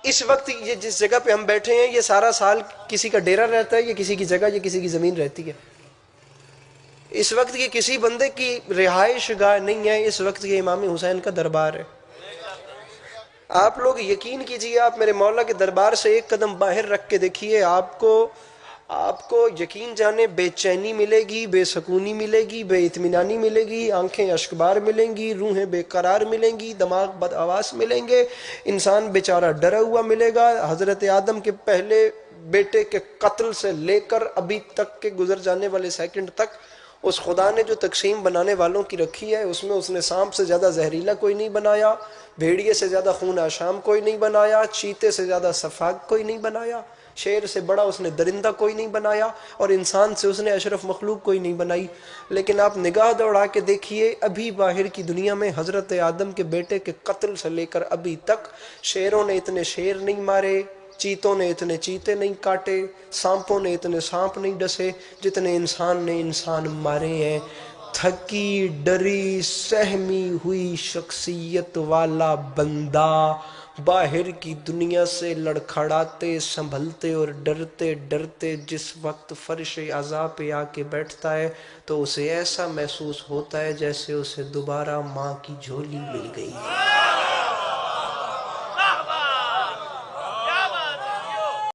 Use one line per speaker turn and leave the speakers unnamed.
اس وقت یہ جس جگہ پہ ہم بیٹھے ہیں یہ سارا سال کسی کا ڈیرا رہتا ہے یا کسی کی جگہ یا کسی کی زمین رہتی ہے؟ اس وقت یہ کسی بندے کی رہائش گاہ نہیں ہے، اس وقت یہ امام حسین کا دربار ہے۔ آپ لوگ یقین کیجئے، آپ میرے مولا کے دربار سے ایک قدم باہر رکھ کے دیکھیے، آپ کو یقین جانے بے چینی ملے گی، بے سکونی ملے گی، بے اطمینانی ملے گی، آنکھیں اشکبار ملیں گی، روحیں بے قرار ملیں گی، دماغ بد آواز ملیں گے، انسان بیچارہ ڈرا ہوا ملے گا۔ حضرت آدم کے پہلے بیٹے کے قتل سے لے کر ابھی تک کے گزر جانے والے سیکنڈ تک اس خدا نے جو تقسیم بنانے والوں کی رکھی ہے، اس میں اس نے سانپ سے زیادہ زہریلا کوئی نہیں بنایا، بھیڑیے سے زیادہ خون آشام کوئی نہیں بنایا، چیتے سے زیادہ سفاک کوئی نہیں بنایا، شیر سے بڑا اس نے درندہ کوئی نہیں بنایا، اور انسان سے اس نے اشرف مخلوق کوئی نہیں بنائی۔ لیکن آپ نگاہ دوڑا کے دیکھیے، ابھی باہر کی دنیا میں حضرت آدم کے بیٹے کے قتل سے لے کر ابھی تک شیروں نے اتنے شیر نہیں مارے، چیتوں نے اتنے چیتے نہیں کاٹے، سانپوں نے اتنے سانپ نہیں ڈسے جتنے انسان نے انسان مارے ہیں۔ تھکی ڈری سہمی ہوئی شخصیت والا بندہ باہر کی دنیا سے لڑکھڑاتے سنبھلتے اور ڈرتے ڈرتے جس وقت فرش عزا پہ آ کے بیٹھتا ہے تو اسے ایسا محسوس ہوتا ہے جیسے اسے دوبارہ ماں کی جھولی مل گئی ہے۔